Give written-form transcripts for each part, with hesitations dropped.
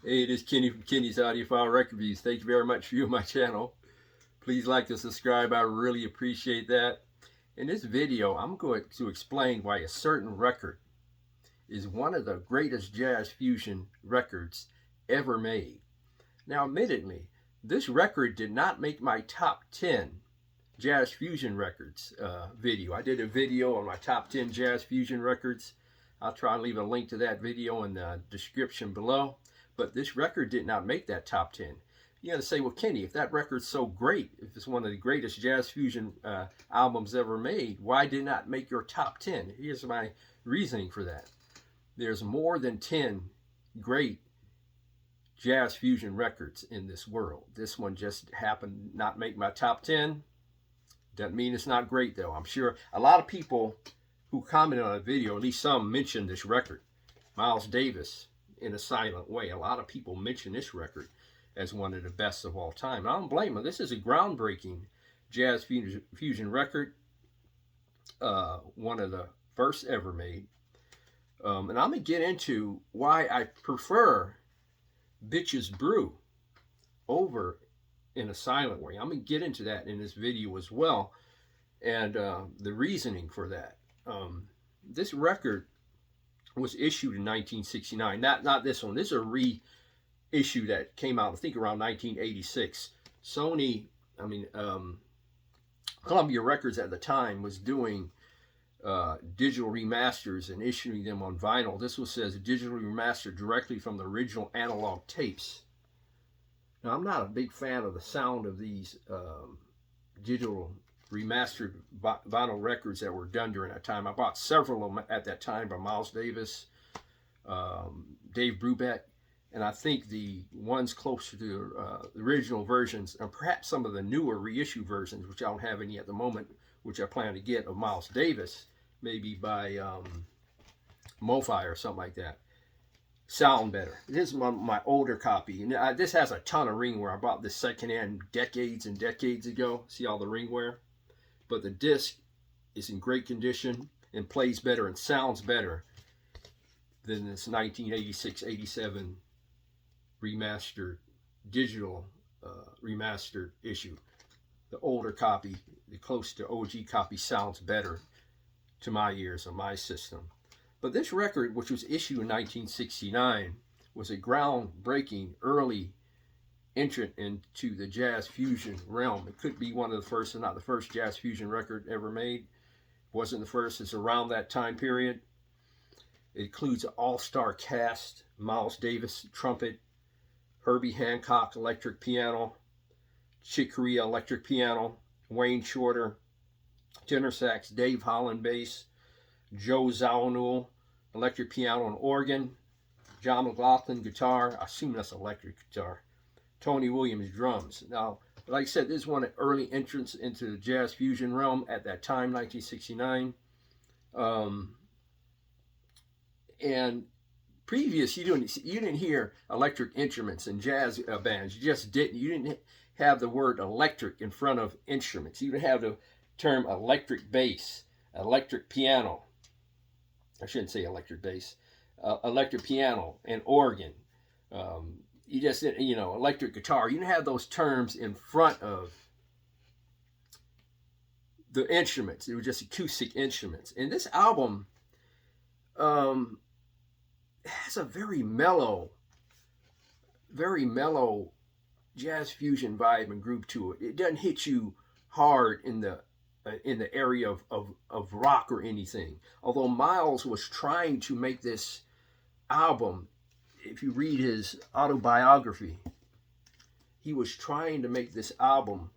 Hey, this is Kenny from Kenny's Audiophile Record Reviews. Thank you very much for viewing my channel. Please like and subscribe. I really appreciate that. In this video, I'm going to explain why a certain record is one of the greatest jazz fusion records ever made. Now, admittedly, this record did not make my top 10 jazz fusion records video. I did a video on my top 10 jazz fusion records. I'll try and leave a link to that video in the description below. But this record did not make that top 10. You got to say, well, Kenny, if that record's so great, if it's one of the greatest jazz fusion albums ever made, why did not make your top 10? Here's my reasoning for that. There's more than 10 great jazz fusion records in this world. This one just happened to not make my top 10. Doesn't mean it's not great, though. I'm sure a lot of people who commented on a video, at least some, mentioned this record. Miles Davis, In a Silent Way. A lot of people mention this record as one of the best of all time. I don't blame them. This is a groundbreaking jazz fusion record, one of the first ever made. And I'm going to get into why I prefer Bitches Brew over In a Silent Way. I'm going to get into that in this video as well, and the reasoning for that. This record was issued in 1969. Not this one. This is a reissue that came out, I think, around 1986. Sony, Columbia Records at the time was doing digital remasters and issuing them on vinyl. This one says digitally remastered directly from the original analog tapes. Now, I'm not a big fan of the sound of these digital remastered vinyl records that were done during that time. I bought several of them at that time by Miles Davis, Dave Brubeck, and I think the ones closer to the original versions, and perhaps some of the newer reissue versions, which I don't have any at the moment, which I plan to get of Miles Davis, maybe by MoFi or something like that, sound better. This is my older copy, and this has a ton of ringware. I bought this secondhand decades and decades ago. See all the ringware? But the disc is in great condition and plays better and sounds better than this 1986-87 remastered, digital remastered issue. The older copy, the close to OG copy, sounds better to my ears on my system. But this record, which was issued in 1969, was a groundbreaking early entrant into the jazz fusion realm. It could be one of the first, if not the first, jazz fusion record ever made. It wasn't the first. It's around that time period. It includes an all-star cast: Miles Davis, trumpet; Herbie Hancock, electric piano; Chick Corea, electric piano; Wayne Shorter, tenor sax; Dave Holland, bass; Joe Zawinul, electric piano and organ; John McLaughlin, guitar. I assume that's electric guitar; Tony Williams, drums. Now, like I said, this is one of the early entrants into the jazz fusion realm at that time, 1969. And previous, you didn't hear electric instruments in jazz bands. You just didn't. You didn't have the word electric in front of instruments. You didn't have the term electric bass, electric piano. I shouldn't say electric bass, electric piano and organ. You just didn't, electric guitar. You didn't have those terms in front of the instruments. It was just acoustic instruments. And this album has a very mellow jazz fusion vibe and groove to it. It doesn't hit you hard in the area of rock or anything. Although Miles was trying to make this album, if you read his autobiography, he was trying to make this album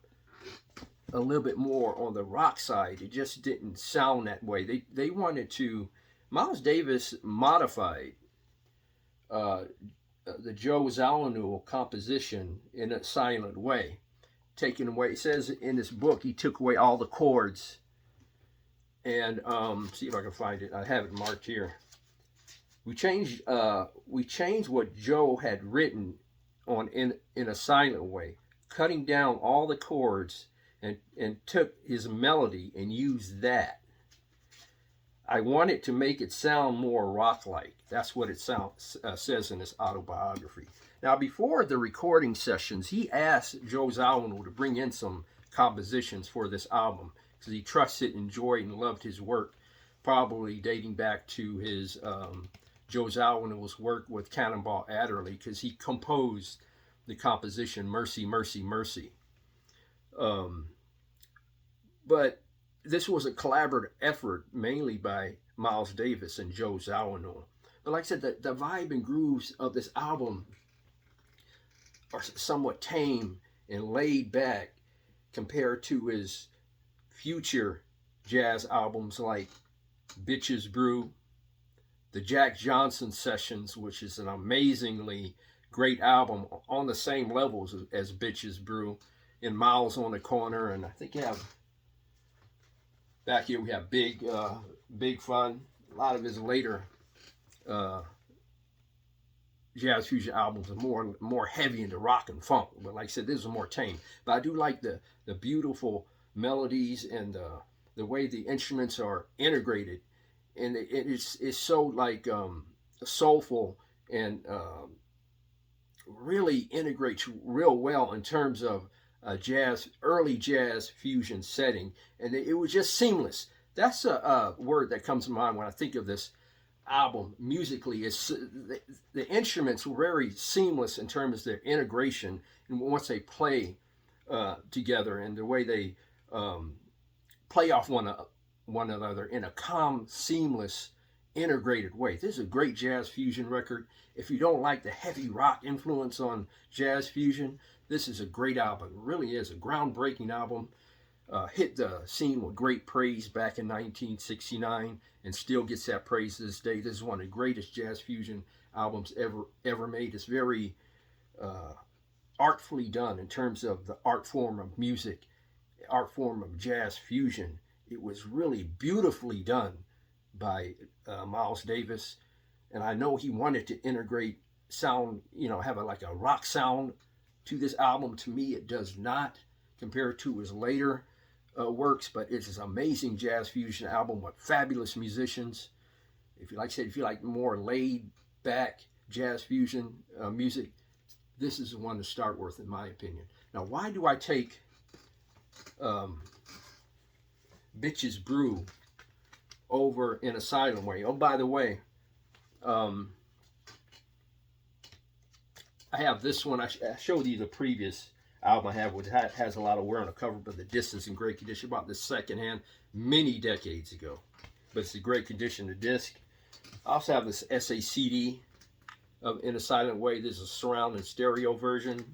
a little bit more on the rock side. It just didn't sound that way. They wanted to. Miles Davis modified the Joe Zawinul composition In a Silent Way, taking away. It says in this book he took away all the chords, and see if I can find it. I have it marked here. We changed what Joe had written on In a Silent Way, cutting down all the chords and took his melody and used that. I wanted to make it sound more rock-like. That's what it says in this autobiography. Now, before the recording sessions, he asked Joe Zawinul to bring in some compositions for this album because he trusted, enjoyed, and loved his work, probably dating back to his Joe Zawinul's work with Cannonball Adderley, because he composed the composition Mercy, Mercy, Mercy. But this was a collaborative effort mainly by Miles Davis and Joe Zawinul. But like I said, the vibe and grooves of this album are somewhat tame and laid back compared to his future jazz albums like Bitches Brew, the Jack Johnson Sessions, which is an amazingly great album on the same levels as Bitches Brew, and Miles on the Corner, and I think you have back here we have Big Fun. A lot of his later jazz fusion albums are more heavy into rock and funk, but like I said, this is more tame. But I do like the beautiful melodies and the way the instruments are integrated, and it's so like soulful and really integrates real well in terms of early jazz fusion setting, and it was just seamless. That's a word that comes to mind when I think of this album musically. Is the instruments were very seamless in terms of their integration, and once they play together, and the way they play off one another in a calm, seamless, integrated way. This is a great jazz fusion record. If you don't like the heavy rock influence on jazz fusion, this is a great album. It really is a groundbreaking album. Hit the scene with great praise back in 1969 and still gets that praise to this day. This is one of the greatest jazz fusion albums ever made. It's very artfully done in terms of the art form of music, art form of jazz fusion. It was really beautifully done by Miles Davis, and I know he wanted to integrate sound, have like a rock sound to this album. To me, it does not compared to his later works, but it's an amazing jazz fusion album with fabulous musicians. If you like more laid back jazz fusion music, this is the one to start with, in my opinion. Now, why do I take Bitches Brew over In a Silent Way? Oh, by the way, I have this one. I showed you the previous album I have, which has a lot of wear on the cover, but the disc is in great condition. Bought this secondhand many decades ago, but it's in great condition, the disc. I also have this SACD of In a Silent Way. This is a surround and stereo version.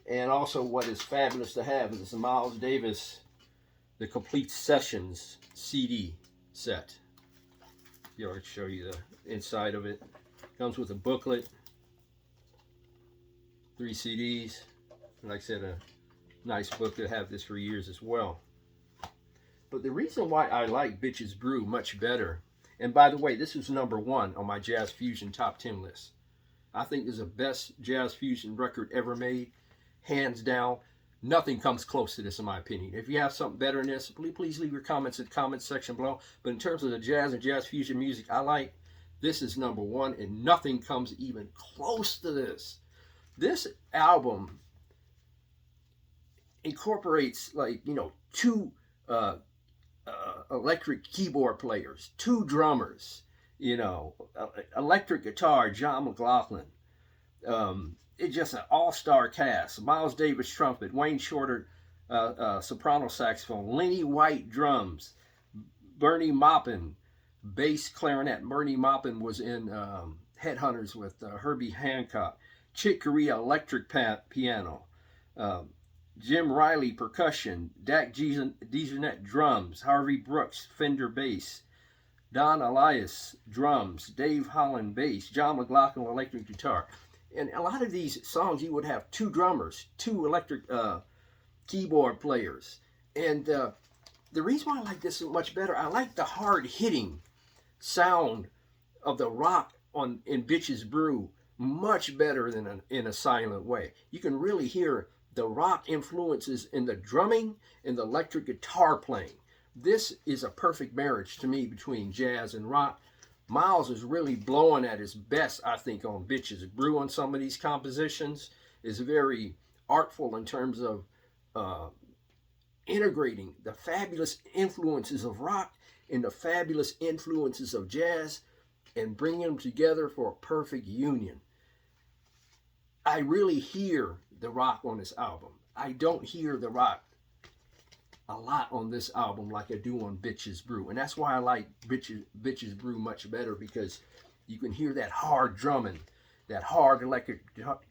And also what is fabulous to have is this Miles Davis, the Complete Sessions CD set. Here, I'll show you the inside of it. Comes with a booklet, 3 CDs, and like I said, a nice book to have this for years as well. But the reason why I like Bitches Brew much better, and by the way, this was #1 on my Jazz Fusion Top 10 list. I think this is the best jazz fusion record ever made, hands down. Nothing comes close to this, in my opinion. If you have something better than this, please leave your comments in the comments section below. But in terms of the jazz and jazz fusion music I like, this is #1, and nothing comes even close to this. This album incorporates, like, 2 electric keyboard players, 2 drummers, electric guitar, John McLaughlin. It's just an all-star cast. Miles Davis trumpet, Wayne Shorter soprano saxophone, Lenny White drums, Bernie Maupin bass clarinet. Bernie Maupin was in Headhunters with Herbie Hancock. Chick Corea electric piano. Jim Riley percussion. Dak DeJohnette drums. Harvey Brooks Fender bass. Don Elias drums. Dave Holland bass. John McLaughlin electric guitar. And a lot of these songs, you would have 2 drummers, 2 electric keyboard players. And the reason why I like this so much better, I like the hard-hitting sound of the rock in Bitches Brew much better than In a Silent Way. You can really hear the rock influences in the drumming and the electric guitar playing. This is a perfect marriage to me between jazz and rock. Miles is really blowing at his best, I think, on Bitches Brew on some of these compositions. Is very artful in terms of integrating the fabulous influences of rock and the fabulous influences of jazz and bringing them together for a perfect union. I really hear the rock on this album. I don't hear the rock a lot on this album like I do on Bitches Brew. And that's why I like Bitches Brew much better, because you can hear that hard drumming, that hard electric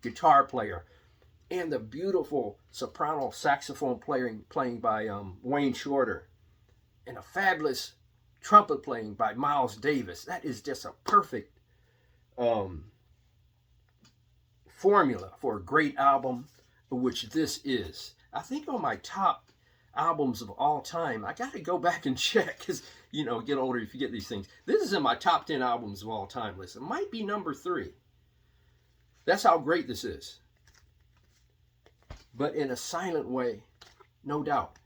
guitar player, and the beautiful soprano saxophone playing by Wayne Shorter, and a fabulous trumpet playing by Miles Davis. That is just a perfect formula for a great album, which this is. I think on my top albums of all time, I got to go back and check, because, you know, get older, you forget these things. This is in my top 10 albums of all time list. It might be number 3. That's how great this is. But in a silent way, no doubt,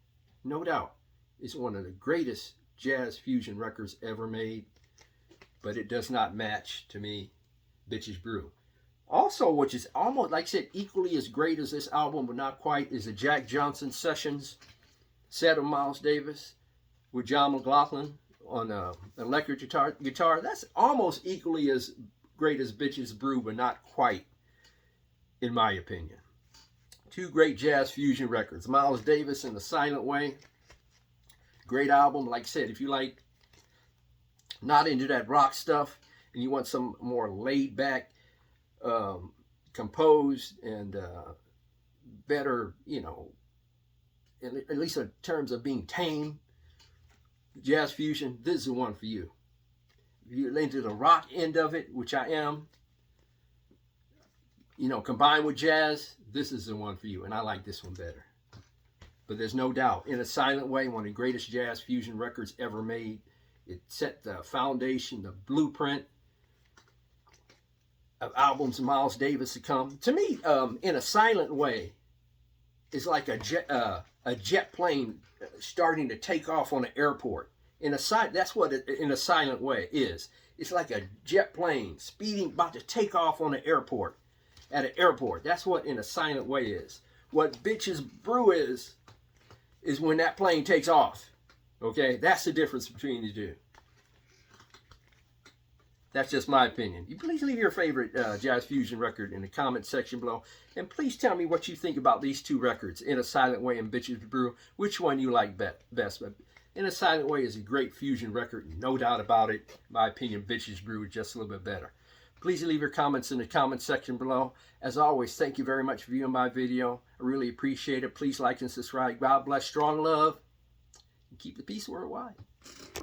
it's one of the greatest jazz fusion records ever made. But it does not match, to me, Bitches Brew. Also, which is almost, like I said, equally as great as this album, but not quite, is the Jack Johnson Sessions set of Miles Davis with John McLaughlin on electric guitar. That's almost equally as great as Bitches Brew, but not quite, in my opinion. 2 great jazz fusion records. Miles Davis in the Silent Way. Great album. Like I said, if you like, not into that rock stuff, and you want some more laid back, composed, and better, you know, at least in terms of being tame, jazz fusion, this is the one for you. If you're into the rock end of it, which I am, you know, combined with jazz, this is the one for you. And I like this one better. But there's no doubt, in a silent way, one of the greatest jazz fusion records ever made. It set the foundation, the blueprint of albums of Miles Davis to come. To me, in a silent way, it's like a jet plane starting to take off on an airport. That's what in a silent way is. It's like a jet plane speeding, about to take off on an airport. At an airport. That's what in a silent way is. What Bitches Brew is when that plane takes off. Okay? That's the difference between the two. That's just my opinion. You please leave your favorite jazz fusion record in the comment section below. And please tell me what you think about these 2 records, In a Silent Way and Bitches Brew. Which one you like best. But In a Silent Way is a great fusion record, no doubt about it. In my opinion, Bitches Brew is just a little bit better. Please leave your comments in the comment section below. As always, thank you very much for viewing my video. I really appreciate it. Please like and subscribe. God bless, strong love, and keep the peace worldwide.